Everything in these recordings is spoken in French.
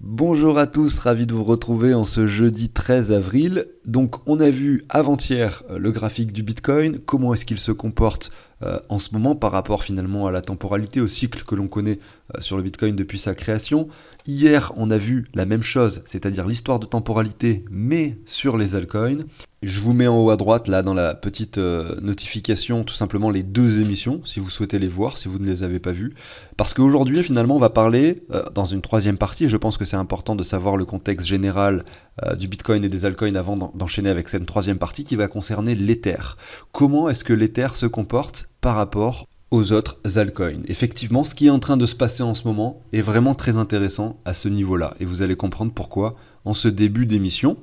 Bonjour à tous, ravi de vous retrouver en ce jeudi 13 avril. Donc on a vu avant-hier le graphique du Bitcoin, comment est-ce qu'il se comporte en ce moment par rapport finalement à la temporalité, au cycle que l'on connaît sur le Bitcoin depuis sa création. Hier on a vu la même chose, c'est-à-dire l'histoire de temporalité mais sur les altcoins. Je vous mets en haut à droite là dans la petite notification tout simplement les deux émissions si vous souhaitez les voir, si vous ne les avez pas vues. Parce qu'aujourd'hui finalement on va parler dans une troisième partie, et je pense que c'est important de savoir le contexte général du Bitcoin et des altcoins avant d'enchaîner avec cette troisième partie qui va concerner l'Ether. Comment est-ce que l'Ether se comporte par rapport aux autres altcoins? Effectivement, ce qui est en train de se passer en ce moment est vraiment très intéressant à ce niveau-là, et vous allez comprendre pourquoi en ce début d'émission.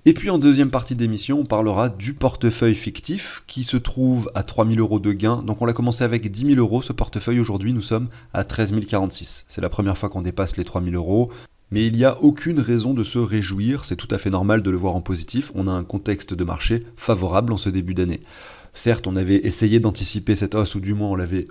Et puis en deuxième partie d'émission, on parlera du portefeuille fictif qui se trouve à 3 000 euros de gain. Donc on l'a commencé avec 10 000 euros ce portefeuille, aujourd'hui nous sommes à 13 046. C'est la première fois qu'on dépasse les 3 000 euros. Mais il n'y a aucune raison de se réjouir, c'est tout à fait normal de le voir en positif, on a un contexte de marché favorable en ce début d'année. Certes, on avait essayé d'anticiper cette hausse, ou du moins on l'avait,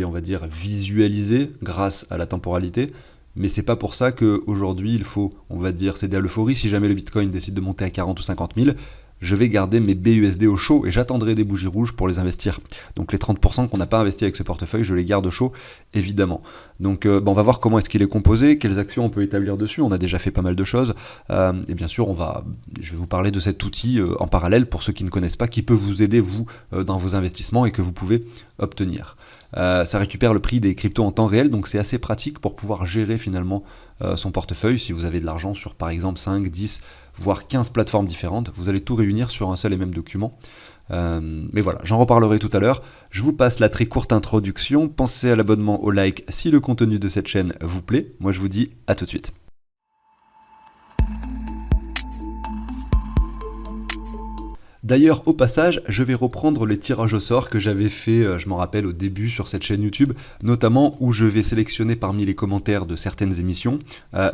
on va dire, visualisé grâce à la temporalité, mais c'est pas pour ça qu'aujourd'hui il faut, on va dire, céder à l'euphorie. Si jamais le Bitcoin décide de monter à 40 ou 50 000, je vais garder mes BUSD au chaud et j'attendrai des bougies rouges pour les investir. Donc les 30% qu'on n'a pas investi avec ce portefeuille, je les garde au chaud, évidemment. Donc on va voir comment est-ce qu'il est composé, quelles actions on peut établir dessus. On a déjà fait pas mal de choses. Et bien sûr, je vais vous parler de cet outil en parallèle pour ceux qui ne connaissent pas, qui peut vous aider, vous, dans vos investissements et que vous pouvez obtenir. Ça récupère le prix des cryptos en temps réel, donc c'est assez pratique pour pouvoir gérer finalement son portefeuille. Si vous avez de l'argent sur par exemple 5, 10, voire 15 plateformes différentes, vous allez tout réunir sur un seul et même document. Mais voilà, j'en reparlerai tout à l'heure. Je vous passe la très courte introduction. Pensez à l'abonnement, au like si le contenu de cette chaîne vous plaît. Moi je vous dis à tout de suite. D'ailleurs, au passage, je vais reprendre les tirages au sort que j'avais fait, je m'en rappelle, au début sur cette chaîne YouTube, notamment où je vais sélectionner parmi les commentaires de certaines émissions.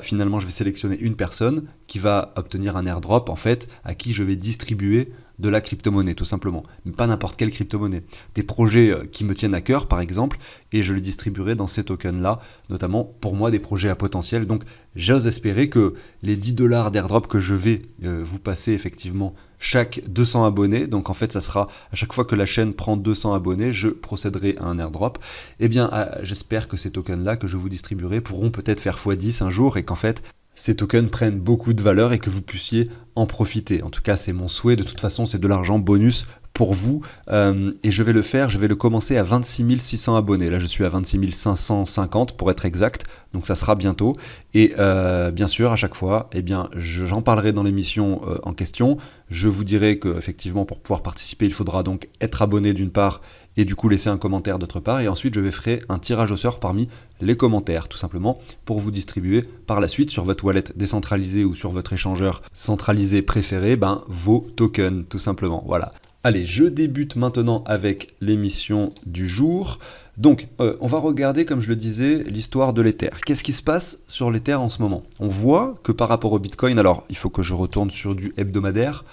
Finalement, je vais sélectionner une personne qui va obtenir un airdrop, en fait, à qui je vais distribuer de la crypto-monnaie, tout simplement. Mais pas n'importe quelle crypto-monnaie. Des projets qui me tiennent à cœur, par exemple, et je les distribuerai dans ces tokens-là, notamment pour moi des projets à potentiel. Donc, j'ose espérer que les 10 dollars d'airdrop que je vais vous passer effectivement chaque 200 abonnés, donc en fait ça sera à chaque fois que la chaîne prend 200 abonnés, je procéderai à un airdrop. Eh bien j'espère que ces tokens là que je vous distribuerai pourront peut-être faire x10 un jour et qu'en fait ces tokens prennent beaucoup de valeur et que vous puissiez en profiter. En tout cas c'est mon souhait, de toute façon c'est de l'argent bonus pour vous, et je vais le commencer à 26 600 abonnés. Là je suis à 26 550 pour être exact, donc ça sera bientôt. Et bien sûr à chaque fois, eh bien, j'en parlerai dans l'émission en question. Je vous dirai qu'effectivement pour pouvoir participer, il faudra donc être abonné d'une part, et du coup laisser un commentaire d'autre part, et ensuite je ferai un tirage au sort parmi les commentaires, tout simplement, pour vous distribuer par la suite sur votre wallet décentralisée ou sur votre échangeur centralisé préféré, vos tokens, tout simplement, voilà. Allez, je débute maintenant avec l'émission du jour. Donc, on va regarder, comme je le disais, l'histoire de l'Ether. Qu'est-ce qui se passe sur l'Ether en ce moment? On voit que par rapport au Bitcoin, alors il faut que je retourne sur du hebdomadaire,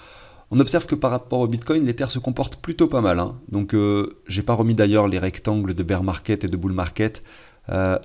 on observe que par rapport au Bitcoin, l'Ether se comporte plutôt pas mal. Donc, j'ai pas remis d'ailleurs les rectangles de bear market et de bull market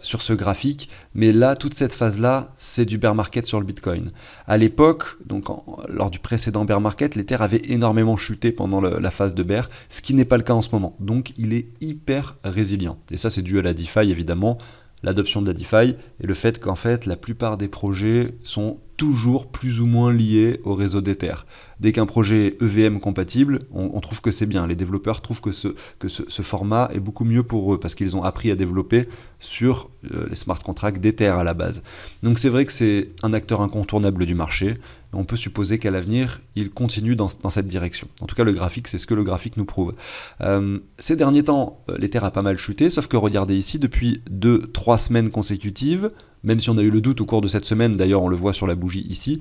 sur ce graphique, mais là, toute cette phase-là, c'est du bear market sur le Bitcoin. À l'époque, donc lors du précédent bear market, l'Ether avait énormément chuté pendant la phase de bear, ce qui n'est pas le cas en ce moment. Donc, il est hyper résilient. Et ça, c'est dû à la DeFi, évidemment, l'adoption de la DeFi, et le fait qu'en fait, la plupart des projets sont toujours plus ou moins liés au réseau d'Ether. Dès qu'un projet est EVM compatible, on trouve que c'est bien. Les développeurs trouvent que ce format est beaucoup mieux pour eux parce qu'ils ont appris à développer sur les smart contracts d'Ether à la base. Donc c'est vrai que c'est un acteur incontournable du marché. On peut supposer qu'à l'avenir, il continue dans cette direction. En tout cas, le graphique, c'est ce que le graphique nous prouve. Ces derniers temps, l'Ether a pas mal chuté, sauf que regardez ici, depuis 2-3 semaines consécutives, même si on a eu le doute au cours de cette semaine, d'ailleurs on le voit sur la bougie ici,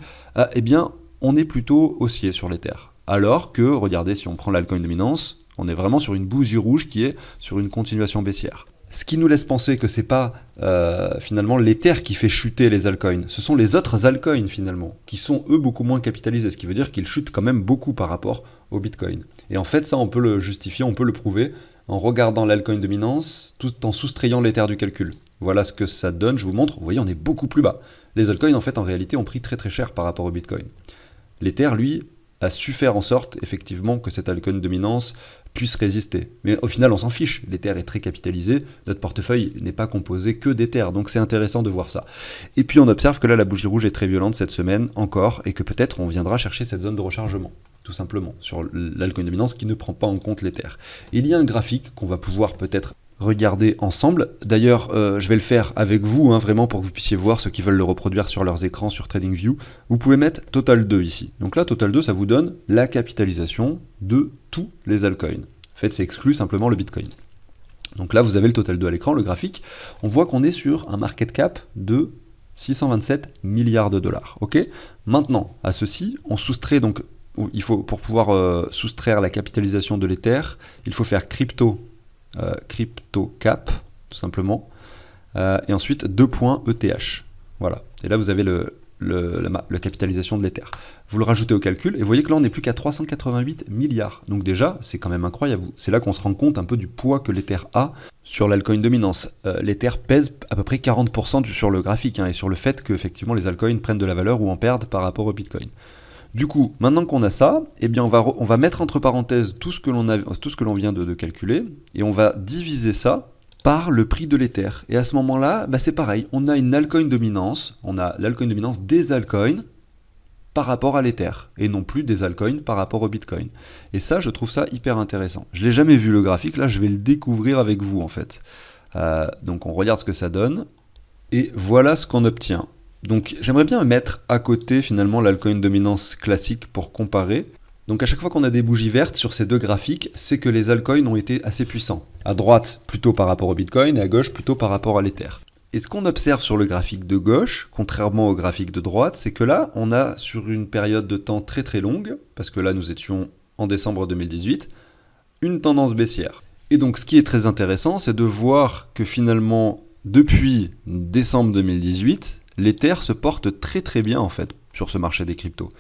eh bien on est plutôt haussier sur l'Ether. Alors que, regardez, si on prend l'altcoin dominance, on est vraiment sur une bougie rouge qui est sur une continuation baissière. Ce qui nous laisse penser que c'est pas finalement l'Ether qui fait chuter les altcoins, ce sont les autres altcoins finalement, qui sont eux beaucoup moins capitalisés, ce qui veut dire qu'ils chutent quand même beaucoup par rapport au Bitcoin. Et en fait ça on peut le justifier, on peut le prouver en regardant l'altcoin dominance tout en soustrayant l'Ether du calcul. Voilà ce que ça donne, je vous montre, vous voyez on est beaucoup plus bas. Les altcoins, en fait, en réalité, ont pris très très cher par rapport au Bitcoin. L'Ether, lui, a su faire en sorte, effectivement, que cette altcoin dominance puisse résister. Mais au final, on s'en fiche. L'Ether est très capitalisé, notre portefeuille n'est pas composé que d'Ether, donc c'est intéressant de voir ça. Et puis on observe que là, la bougie rouge est très violente cette semaine, encore, et que peut-être on viendra chercher cette zone de rechargement, tout simplement, sur l'altcoin dominance qui ne prend pas en compte l'Ether. Il y a un graphique qu'on va pouvoir peut-être regarder ensemble. D'ailleurs, je vais le faire avec vous, vraiment pour que vous puissiez voir ceux qui veulent le reproduire sur leurs écrans sur TradingView. Vous pouvez mettre Total 2 ici. Donc là, Total 2, ça vous donne la capitalisation de tous les altcoins. En fait, c'est exclu simplement le Bitcoin. Donc là, vous avez le Total 2 à l'écran, le graphique. On voit qu'on est sur un market cap de 627 milliards de dollars. Ok. Maintenant, à ceci, on soustrait donc, il faut, pour pouvoir soustraire la capitalisation de l'Ether, il faut faire CryptoCap, tout simplement, et ensuite 2.ETH. Voilà. Et là, vous avez la capitalisation de l'Ether. Vous le rajoutez au calcul, et vous voyez que là, on n'est plus qu'à 388 milliards. Donc déjà, c'est quand même incroyable. C'est là qu'on se rend compte un peu du poids que l'Ether a sur l'altcoin dominance. L'Ether pèse à peu près 40% sur le graphique, et sur le fait que effectivement, les altcoins prennent de la valeur ou en perdent par rapport au Bitcoin. Du coup, maintenant qu'on a ça, eh bien on va mettre entre parenthèses tout ce que l'on vient de calculer, et on va diviser ça par le prix de l'Ether. Et à ce moment-là, c'est pareil, on a une altcoin dominance, on a l'altcoin dominance des altcoins par rapport à l'Ether, et non plus des altcoins par rapport au Bitcoin. Et ça, je trouve ça hyper intéressant. Je ne l'ai jamais vu le graphique, là je vais le découvrir avec vous en fait. Donc on regarde ce que ça donne, et voilà ce qu'on obtient. Donc j'aimerais bien mettre à côté finalement l'altcoin dominance classique pour comparer. Donc à chaque fois qu'on a des bougies vertes sur ces deux graphiques, c'est que les altcoins ont été assez puissants. À droite plutôt par rapport au Bitcoin et à gauche plutôt par rapport à l'Ether. Et ce qu'on observe sur le graphique de gauche, contrairement au graphique de droite, c'est que là on a sur une période de temps très très longue, parce que là nous étions en décembre 2018, une tendance baissière. Et donc ce qui est très intéressant, c'est de voir que finalement depuis décembre 2018, l'Ether se porte très très bien en fait sur ce marché des cryptos.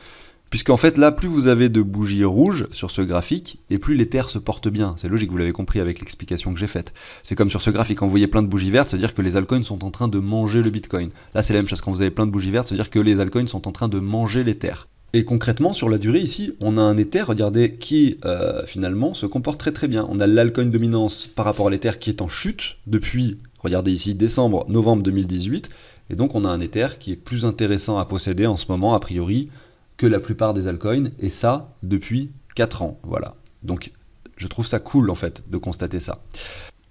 Puisqu'en fait là, plus vous avez de bougies rouges sur ce graphique, et plus l'Ether se porte bien. C'est logique, vous l'avez compris avec l'explication que j'ai faite. C'est comme sur ce graphique, quand vous voyez plein de bougies vertes, c'est-à-dire que les altcoins sont en train de manger le Bitcoin. Là c'est la même chose, quand vous avez plein de bougies vertes, c'est-à-dire que les altcoins sont en train de manger l'Ether. Et concrètement, sur la durée ici, on a un Ether, regardez, qui finalement se comporte très très bien. On a l'altcoin dominance par rapport à l'Ether qui est en chute depuis, regardez ici, décembre, novembre 2018. Et donc on a un Ether qui est plus intéressant à posséder en ce moment, a priori, que la plupart des altcoins, et ça depuis 4 ans. Voilà. Donc je trouve ça cool en fait de constater ça.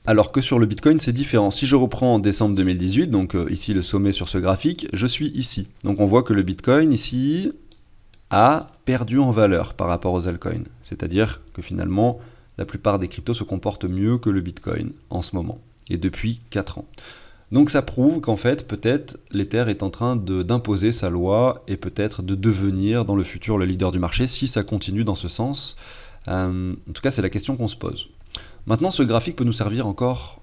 Alors que sur le Bitcoin, c'est différent. Si je reprends en décembre 2018, donc ici le sommet sur ce graphique, je suis ici. Donc on voit que le Bitcoin ici a perdu en valeur par rapport aux altcoins. C'est-à-dire que finalement, la plupart des cryptos se comportent mieux que le Bitcoin en ce moment, et depuis 4 ans. Donc ça prouve qu'en fait, peut-être, l'Ether est en train d'imposer sa loi et peut-être de devenir dans le futur le leader du marché si ça continue dans ce sens. En tout cas, c'est la question qu'on se pose. Maintenant, ce graphique peut nous servir encore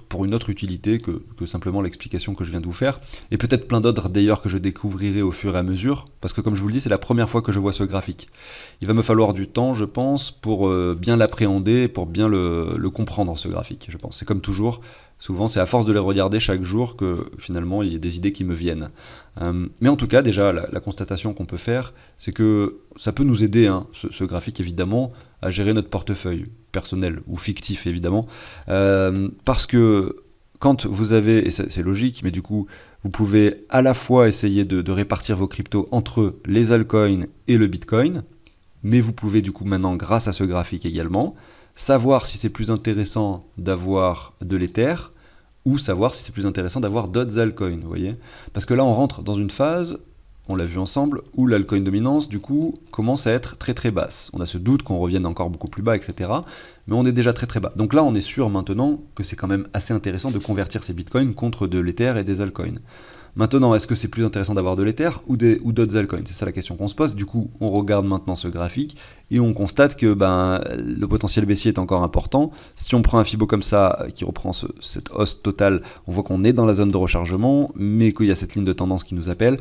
pour une autre utilité que simplement l'explication que je viens de vous faire, et peut-être plein d'autres d'ailleurs que je découvrirai au fur et à mesure, parce que comme je vous le dis, c'est la première fois que je vois ce graphique. Il va me falloir du temps, je pense, pour bien l'appréhender, pour bien le comprendre, ce graphique, je pense. C'est comme toujours. Souvent, c'est à force de les regarder chaque jour que finalement il y a des idées qui me viennent. Mais en tout cas, déjà, la constatation qu'on peut faire, c'est que ça peut nous aider, ce graphique évidemment, à gérer notre portefeuille personnel ou fictif évidemment. Parce que quand vous avez, et c'est logique, mais du coup, vous pouvez à la fois essayer de répartir vos cryptos entre les altcoins et le Bitcoin, mais vous pouvez du coup maintenant, grâce à ce graphique également, savoir si c'est plus intéressant d'avoir de l'Ether ou savoir si c'est plus intéressant d'avoir d'autres altcoins, vous voyez. Parce que là, on rentre dans une phase, on l'a vu ensemble, où l'altcoin dominance, du coup, commence à être très très basse. On a ce doute qu'on revienne encore beaucoup plus bas, etc. Mais on est déjà très très bas. Donc là, on est sûr maintenant que c'est quand même assez intéressant de convertir ces bitcoins contre de l'Ether et des altcoins. Maintenant, est-ce que c'est plus intéressant d'avoir de l'Ether ou d'autres altcoins? C'est ça la question qu'on se pose. Du coup, on regarde maintenant ce graphique et on constate que le potentiel baissier est encore important. Si on prend un Fibo comme ça, qui reprend cette hausse totale, on voit qu'on est dans la zone de rechargement, mais qu'il y a cette ligne de tendance qui nous appelle.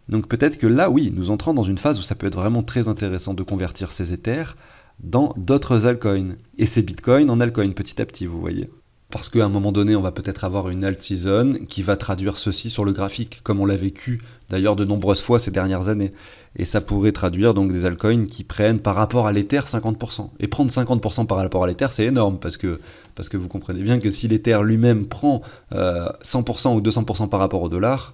Donc peut-être que là, oui, nous entrons dans une phase où ça peut être vraiment très intéressant de convertir ces Ethers dans d'autres altcoins. Et ces bitcoins en altcoins petit à petit, vous voyez. Parce qu'à un moment donné, on va peut-être avoir une alt season qui va traduire ceci sur le graphique, comme on l'a vécu d'ailleurs de nombreuses fois ces dernières années. Et ça pourrait traduire donc des altcoins qui prennent par rapport à l'Ether 50%. Et prendre 50% par rapport à l'Ether, c'est énorme, parce que vous comprenez bien que si l'Ether lui-même prend 100% ou 200% par rapport au dollar,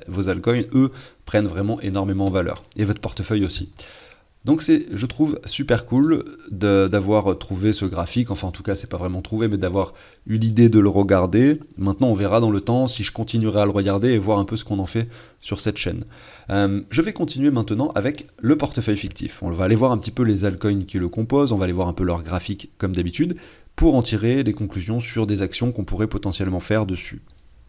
vos altcoins, eux, prennent vraiment énormément en valeur. Et votre portefeuille aussi. Donc c'est, je trouve, super cool d'avoir trouvé ce graphique, enfin en tout cas c'est pas vraiment trouvé, mais d'avoir eu l'idée de le regarder. Maintenant on verra dans le temps si je continuerai à le regarder et voir un peu ce qu'on en fait sur cette chaîne. Je vais continuer maintenant avec le portefeuille fictif. On va aller voir un petit peu les altcoins qui le composent, on va aller voir un peu leur graphique comme d'habitude, pour en tirer des conclusions sur des actions qu'on pourrait potentiellement faire dessus.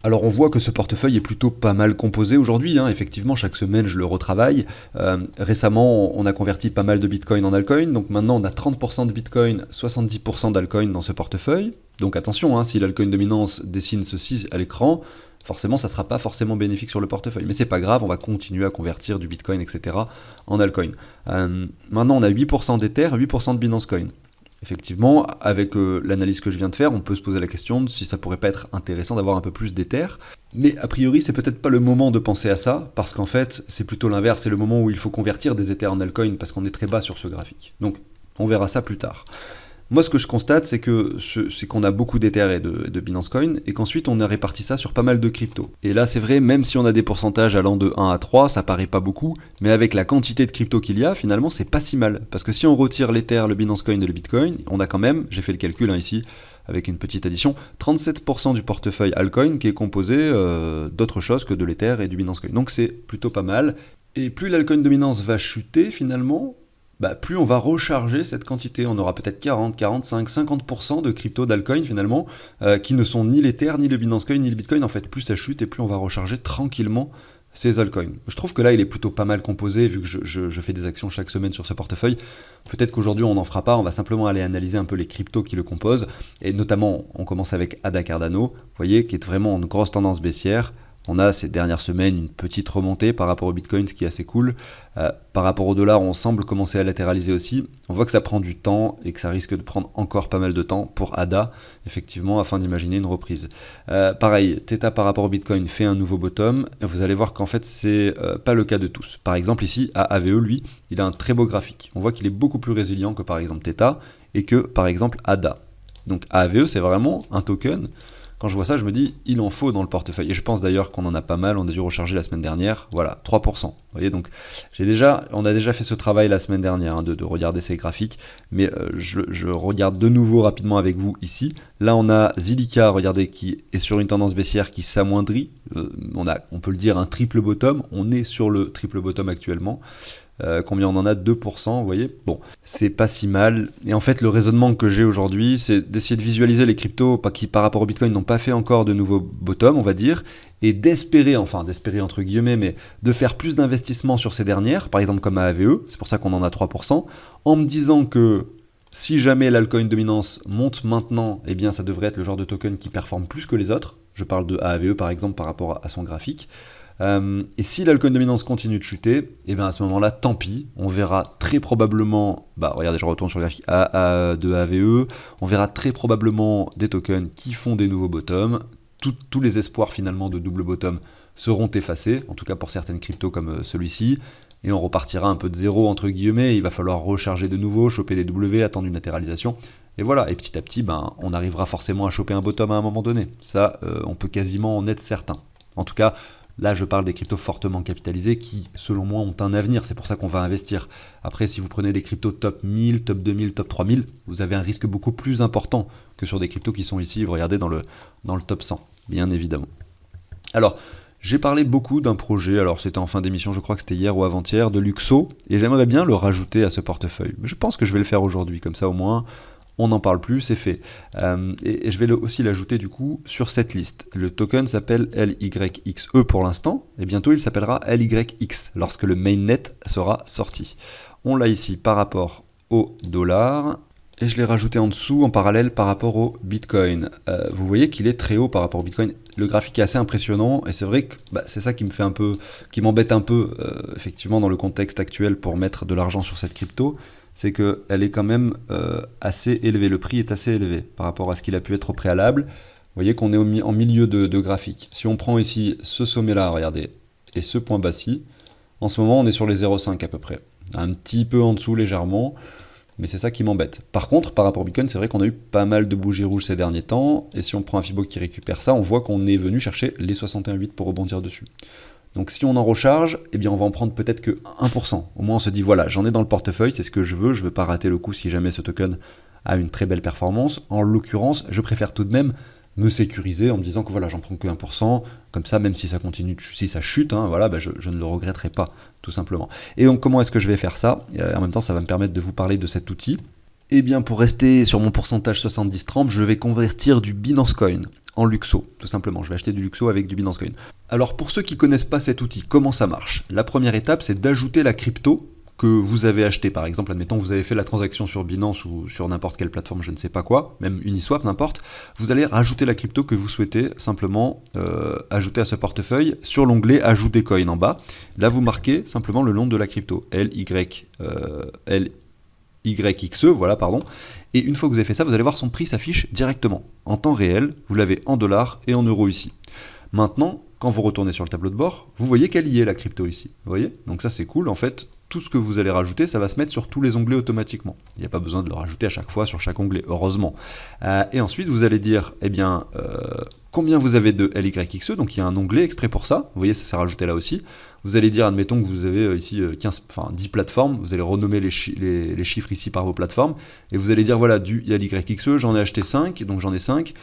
Alors on voit que ce portefeuille est plutôt pas mal composé aujourd'hui, effectivement chaque semaine je le retravaille. Récemment on a converti pas mal de Bitcoin en altcoin, donc maintenant on a 30% de Bitcoin, 70% d'altcoin dans ce portefeuille. Donc attention, si l'altcoin dominance dessine ceci à l'écran, forcément ça ne sera pas forcément bénéfique sur le portefeuille. Mais c'est pas grave, on va continuer à convertir du Bitcoin, etc. en altcoin. Maintenant on a 8% d'Ether, 8% de Binance Coin. Effectivement, avec l'analyse que je viens de faire, on peut se poser la question de si ça pourrait pas être intéressant d'avoir un peu plus d'Ether. Mais a priori, c'est peut-être pas le moment de penser à ça, parce qu'en fait, c'est plutôt l'inverse, c'est le moment où il faut convertir des Ethers en altcoin, parce qu'on est très bas sur ce graphique. Donc, on verra ça plus tard. Moi, ce que je constate, c'est qu'on a beaucoup d'Ether et de Binance Coin, et qu'ensuite, on a réparti ça sur pas mal de cryptos. Et là, c'est vrai, même si on a des pourcentages allant de 1 à 3, ça paraît pas beaucoup, mais avec la quantité de cryptos qu'il y a, finalement, c'est pas si mal. Parce que si on retire l'Ether, le Binance Coin et le Bitcoin, on a quand même, j'ai fait le calcul ici, avec une petite addition, 37% du portefeuille altcoin qui est composé d'autres choses que de l'Ether et du Binance Coin. Donc c'est plutôt pas mal. Et plus l'altcoin dominance va chuter, finalement, plus on va recharger cette quantité. On aura peut-être 40, 45, 50% de crypto d'altcoin finalement, qui ne sont ni l'Ether, ni le Binance Coin, ni le Bitcoin. En fait, plus ça chute et plus on va recharger tranquillement ces altcoins. Je trouve que là, il est plutôt pas mal composé, vu que je fais des actions chaque semaine sur ce portefeuille. Peut-être qu'aujourd'hui, on n'en fera pas, on va simplement aller analyser un peu les cryptos qui le composent. Et notamment, on commence avec ADA Cardano, vous voyez, qui est vraiment en grosse tendance baissière. On a ces dernières semaines une petite remontée par rapport au Bitcoin, ce qui est assez cool. Par rapport au dollar, on semble commencer à latéraliser aussi. On voit que ça prend du temps et que ça risque de prendre encore pas mal de temps pour ADA, effectivement, afin d'imaginer une reprise. Pareil, Theta par rapport au Bitcoin fait un nouveau bottom. Et vous allez voir qu'en fait, c'est pas le cas de tous. Par exemple, ici, AAVE, lui, il a un très beau graphique. On voit qu'il est beaucoup plus résilient que par exemple Theta et que par exemple ADA. Donc AAVE, c'est vraiment un token. Quand je vois ça, je me dis, il en faut dans le portefeuille. Et je pense d'ailleurs qu'on en a pas mal, on a dû recharger la semaine dernière, voilà, 3%. Vous voyez, donc on a déjà fait ce travail la semaine dernière, de regarder ces graphiques, mais je regarde de nouveau rapidement avec vous ici. Là, on a Zilliqa, regardez, qui est sur une tendance baissière qui s'amoindrit. On peut le dire, un triple bottom. On est sur le triple bottom actuellement. Combien on en a? 2%, vous voyez. Bon, c'est pas si mal. Et en fait, le raisonnement que j'ai aujourd'hui, c'est d'essayer de visualiser les cryptos qui, par rapport au Bitcoin, n'ont pas fait encore de nouveaux bottom, on va dire, et d'espérer entre guillemets, mais de faire plus d'investissements sur ces dernières, par exemple comme AAVE, c'est pour ça qu'on en a 3%, en me disant que si jamais l'altcoin dominance monte maintenant, eh bien ça devrait être le genre de token qui performe plus que les autres. Je parle de AAVE par exemple par rapport à son graphique. Et si l'altcoin dominance continue de chuter, et bien à ce moment-là, tant pis, on verra très probablement, regardez, je retourne sur le graphique de AVE, on verra très probablement des tokens qui font des nouveaux bottoms. Tous les espoirs finalement de double bottom seront effacés, en tout cas pour certaines cryptos comme celui-ci, et on repartira un peu de zéro entre guillemets, il va falloir recharger de nouveau, choper des W, attendre une latéralisation. Et voilà, et petit à petit, on arrivera forcément à choper un bottom à un moment donné. Ça, on peut quasiment en être certain. En tout cas, là, je parle des cryptos fortement capitalisés qui, selon moi, ont un avenir. C'est pour ça qu'on va investir. Après, si vous prenez des cryptos top 1000, top 2000, top 3000, vous avez un risque beaucoup plus important que sur des cryptos qui sont ici, vous regardez, dans le top 100, bien évidemment. Alors, j'ai parlé beaucoup d'un projet, alors c'était en fin d'émission, je crois que c'était hier ou avant-hier, de Luxo, et j'aimerais bien le rajouter à ce portefeuille. Je pense que je vais le faire aujourd'hui, comme ça au moins, on n'en parle plus, c'est fait. Et je vais aussi l'ajouter du coup sur cette liste. Le token s'appelle LYXE pour l'instant, et bientôt il s'appellera LYX lorsque le mainnet sera sorti. On l'a ici par rapport au dollar, et je l'ai rajouté en dessous en parallèle par rapport au Bitcoin. Vous voyez qu'il est très haut par rapport au Bitcoin. Le graphique est assez impressionnant, et c'est vrai que c'est ça qui m'embête un peu, effectivement, dans le contexte actuel pour mettre de l'argent sur cette crypto. C'est qu'elle est quand même assez élevée, le prix est assez élevé par rapport à ce qu'il a pu être au préalable. voyez qu'on est en milieu de graphique. Si on prend ici ce sommet-là, regardez, et ce point bas-ci, en ce moment on est sur les 0,5 à peu près. Un petit peu en dessous légèrement, mais c'est ça qui m'embête. Par contre, par rapport au Bitcoin, c'est vrai qu'on a eu pas mal de bougies rouges ces derniers temps, et si on prend un Fibo qui récupère ça, on voit qu'on est venu chercher les 61,8 pour rebondir dessus. Donc si on en recharge, eh bien on va en prendre peut-être que 1%. Au moins on se dit, voilà, j'en ai dans le portefeuille, c'est ce que je veux pas rater le coup si jamais ce token a une très belle performance. En l'occurrence, je préfère tout de même me sécuriser en me disant que voilà, j'en prends que 1%, comme ça, même si ça continue, si ça chute, hein, voilà, je ne le regretterai pas, tout simplement. Et donc comment est-ce que je vais faire ça? En même temps, ça va me permettre de vous parler de cet outil. Eh bien, pour rester sur mon pourcentage 70-30, je vais convertir du Binance Coin en Luxo, tout simplement. Je vais acheter du Luxo avec du Binance Coin. Alors, pour ceux qui ne connaissent pas cet outil, comment ça marche? La première étape, c'est d'ajouter la crypto que vous avez acheté. Par exemple, admettons que vous avez fait la transaction sur Binance ou sur n'importe quelle plateforme, je ne sais pas quoi, même Uniswap, n'importe. Vous allez rajouter la crypto que vous souhaitez simplement ajouter à ce portefeuille sur l'onglet Ajout des coins en bas. Là, vous marquez simplement le nom de la crypto, LYXE, voilà, pardon. Et une fois que vous avez fait ça, vous allez voir son prix s'affiche directement, en temps réel. Vous l'avez en dollars et en euros ici. Maintenant, quand vous retournez sur le tableau de bord, vous voyez qu'elle y est, la crypto ici. Vous voyez? Donc ça, c'est cool. En fait, tout ce que vous allez rajouter, ça va se mettre sur tous les onglets automatiquement. Il n'y a pas besoin de le rajouter à chaque fois sur chaque onglet, heureusement. Et ensuite, vous allez dire, eh bien, combien vous avez de LYXE. Donc il y a un onglet exprès pour ça. Vous voyez, ça s'est rajouté là aussi. Vous allez dire, admettons que vous avez ici 10 plateformes, vous allez renommer les chiffres ici par vos plateformes, et vous allez dire, voilà, du LYXE, j'en ai acheté 5, donc j'en ai 5,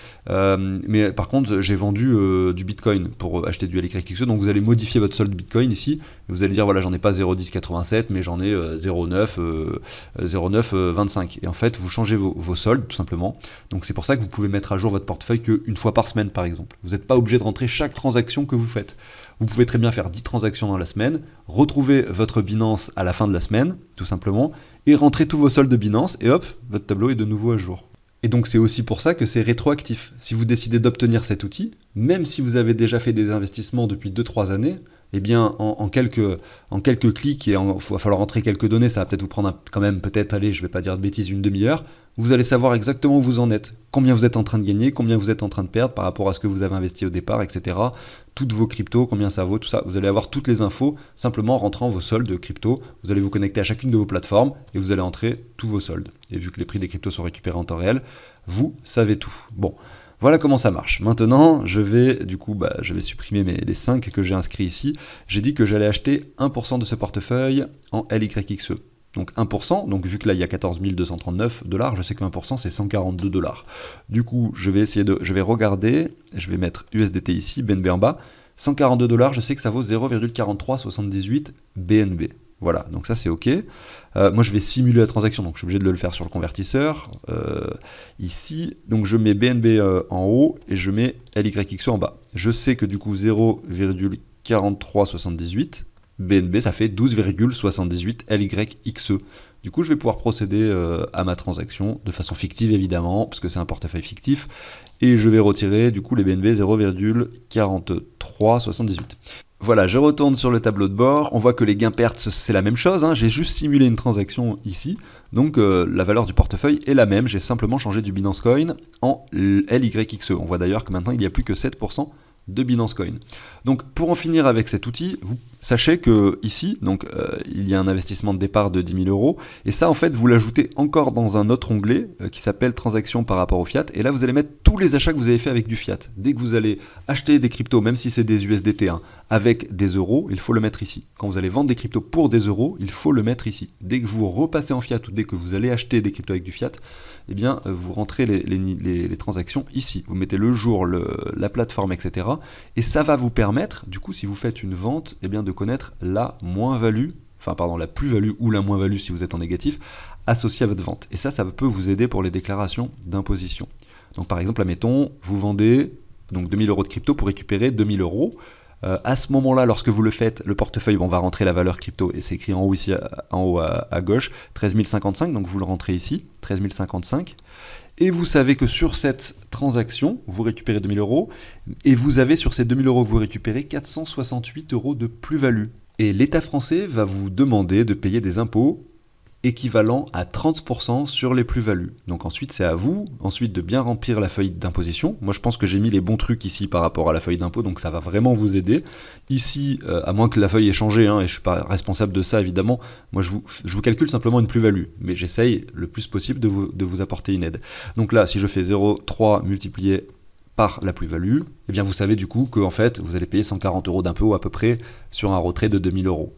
mais par contre, j'ai vendu du Bitcoin pour acheter du LYXE, donc vous allez modifier votre solde Bitcoin ici, et vous allez dire, voilà, j'en ai pas 0,1087, mais j'en ai 0,925, et en fait, vous changez vos soldes, tout simplement, donc c'est pour ça que vous pouvez mettre à jour votre portefeuille qu'une fois par semaine, par exemple. Vous n'êtes pas obligé de rentrer chaque transaction que vous faites. Vous pouvez très bien faire 10 transactions dans la semaine, retrouver votre Binance à la fin de la semaine, tout simplement, et rentrer tous vos soldes de Binance, et hop, votre tableau est de nouveau à jour. Et donc c'est aussi pour ça que c'est rétroactif. Si vous décidez d'obtenir cet outil, même si vous avez déjà fait des investissements depuis 2-3 années, eh bien en quelques clics, et il va falloir entrer quelques données, ça va peut-être vous prendre quand même, peut-être, allez, je ne vais pas dire de bêtises, une demi-heure, vous allez savoir exactement où vous en êtes, combien vous êtes en train de gagner, combien vous êtes en train de perdre par rapport à ce que vous avez investi au départ, etc. Toutes vos cryptos, combien ça vaut, tout ça. Vous allez avoir toutes les infos simplement en rentrant vos soldes de crypto. Vous allez vous connecter à chacune de vos plateformes et vous allez entrer tous vos soldes. Et vu que les prix des cryptos sont récupérés en temps réel, vous savez tout. Bon, voilà comment ça marche. Maintenant, je vais supprimer les 5 que j'ai inscrits ici. J'ai dit que j'allais acheter 1% de ce portefeuille en LYXE. Donc 1%, donc vu que là il y a 14 239 $, je sais que 1% c'est 142 $. Du coup, je vais regarder, je vais mettre USDT ici, BNB en bas. 142 $, je sais que ça vaut 0,4378 BNB. Voilà, donc ça c'est OK. Moi je vais simuler la transaction, donc je suis obligé de le faire sur le convertisseur. Ici, donc je mets BNB en haut et je mets LYXE en bas. Je sais que du coup 0,4378 BNB, ça fait 12,78 LYXE. Du coup, je vais pouvoir procéder à ma transaction de façon fictive, évidemment, parce que c'est un portefeuille fictif. Et je vais retirer, du coup, les BNB 0,4378. Voilà, je retourne sur le tableau de bord. On voit que les gains-pertes, c'est la même chose. Hein. J'ai juste simulé une transaction ici. Donc, la valeur du portefeuille est la même. J'ai simplement changé du Binance Coin en LYXE. On voit d'ailleurs que maintenant, il n'y a plus que 7% de Binance Coin. Donc pour en finir avec cet outil, vous sachez que ici, donc, il y a un investissement de départ de 10 000 €, et ça en fait vous l'ajoutez encore dans un autre onglet qui s'appelle transactions par rapport au fiat, et là vous allez mettre tous les achats que vous avez fait avec du fiat. Dès que vous allez acheter des cryptos, même si c'est des USDT, hein, avec des euros, il faut le mettre ici. Quand vous allez vendre des cryptos pour des euros, il faut le mettre ici. Dès que vous repassez en fiat ou dès que vous allez acheter des cryptos avec du fiat, eh bien vous rentrez les transactions ici. Vous mettez le jour, la plateforme, etc. Et ça va vous permettre, du coup, si vous faites une vente, eh bien, de connaître la plus-value ou la moins-value si vous êtes en négatif, associée à votre vente. Et ça peut vous aider pour les déclarations d'imposition. Donc par exemple, admettons, vous vendez donc 2 000 € de crypto pour récupérer 2 000 €. À ce moment-là, lorsque vous le faites, le portefeuille, on va rentrer la valeur crypto, et c'est écrit en haut ici, en haut à gauche, 13 055, donc vous le rentrez ici, 13 055. Et vous savez que sur cette transaction, vous récupérez 2 000 €, et vous avez sur ces 2 000 € que vous récupérez 468 € de plus-value. Et l'État français va vous demander de payer des impôts équivalent à 30% sur les plus-values. Donc ensuite, c'est à vous ensuite de bien remplir la feuille d'imposition. Moi, je pense que j'ai mis les bons trucs ici par rapport à la feuille d'impôt, donc ça va vraiment vous aider. Ici, à moins que la feuille ait changé, et je ne suis pas responsable de ça, évidemment, moi, je vous calcule simplement une plus-value, mais j'essaye le plus possible de vous apporter une aide. Donc là, si je fais 0,3 multiplié par la plus-value, eh bien vous savez du coup que en fait, vous allez payer 140 € d'impôt à peu près sur un retrait de 2000 €.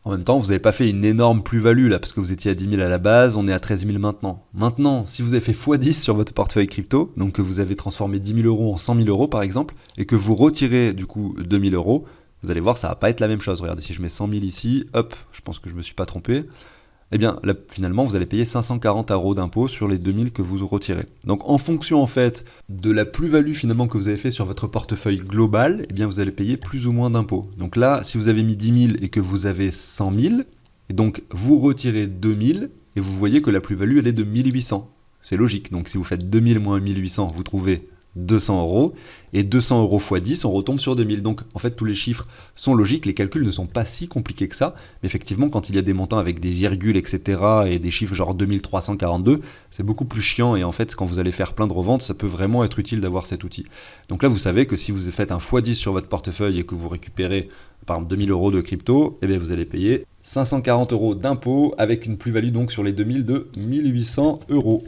En même temps, vous n'avez pas fait une énorme plus-value là, parce que vous étiez à 10 000 à la base, on est à 13 000 maintenant. Maintenant, si vous avez fait x10 sur votre portefeuille crypto, donc que vous avez transformé 10 000 € en 100 000 € par exemple, et que vous retirez du coup 2 000 €, vous allez voir, ça va pas être la même chose. Regardez, si je mets 100 000 ici, hop, je pense que je me suis pas trompé. Eh bien, là, finalement, vous allez payer 540 € d'impôt sur les 2000 que vous retirez. Donc, en fonction, en fait, de la plus-value, finalement, que vous avez fait sur votre portefeuille global, eh bien, vous allez payer plus ou moins d'impôts. Donc là, si vous avez mis 10 000 et que vous avez 100 000, et donc, vous retirez 2000, et vous voyez que la plus-value, elle est de 1800. C'est logique. Donc, si vous faites 2000 moins 1800, vous trouvez 200 €, et 200 € x 10, on retombe sur 2000. Donc en fait tous les chiffres sont logiques, les calculs ne sont pas si compliqués que ça, mais effectivement quand il y a des montants avec des virgules, etc., et des chiffres genre 2342, c'est beaucoup plus chiant, et en fait quand vous allez faire plein de reventes, ça peut vraiment être utile d'avoir cet outil. Donc là vous savez que si vous faites un x10 sur votre portefeuille et que vous récupérez par exemple 2000 € de crypto, eh bien vous allez payer 540 € d'impôt avec une plus-value donc sur les 2000 de 1800 €.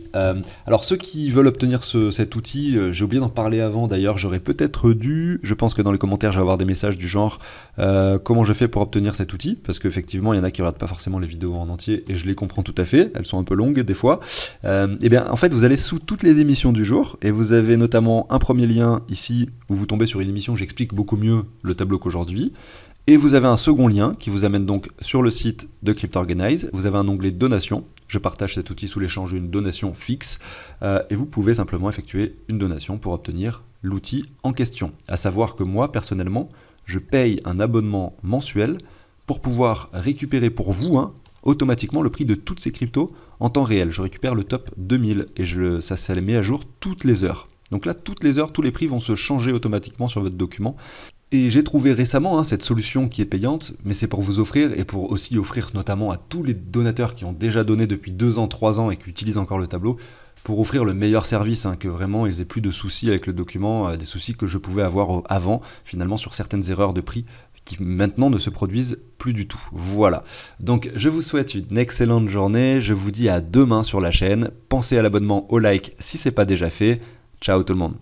Alors ceux qui veulent obtenir cet outil, j'ai oublié d'en parler avant d'ailleurs, j'aurais peut-être dû, je pense que dans les commentaires je vais avoir des messages du genre comment je fais pour obtenir cet outil, parce qu'effectivement il y en a qui ne regardent pas forcément les vidéos en entier et je les comprends tout à fait, elles sont un peu longues des fois. Et bien en fait vous allez sous toutes les émissions du jour et vous avez notamment un premier lien ici où vous tombez sur une émission où j'explique beaucoup mieux le tableau qu'aujourd'hui. Et vous avez un second lien qui vous amène donc sur le site de CryptOrganize. Vous avez un onglet donation. Je partage cet outil sous l'échange d'une donation fixe. Et vous pouvez simplement effectuer une donation pour obtenir l'outil en question. À savoir que moi, personnellement, je paye un abonnement mensuel pour pouvoir récupérer pour vous automatiquement le prix de toutes ces cryptos en temps réel. Je récupère le top 2000 et ça les met à jour toutes les heures. Donc là, toutes les heures, tous les prix vont se changer automatiquement sur votre document. Et j'ai trouvé récemment cette solution qui est payante, mais c'est pour vous offrir et pour aussi offrir notamment à tous les donateurs qui ont déjà donné depuis 2 ans, 3 ans et qui utilisent encore le tableau, pour offrir le meilleur service, que vraiment ils aient plus de soucis avec le document, des soucis que je pouvais avoir avant, finalement sur certaines erreurs de prix qui maintenant ne se produisent plus du tout. Voilà. Donc je vous souhaite une excellente journée, je vous dis à demain sur la chaîne, pensez à l'abonnement, au like si c'est pas déjà fait. Ciao tout le monde.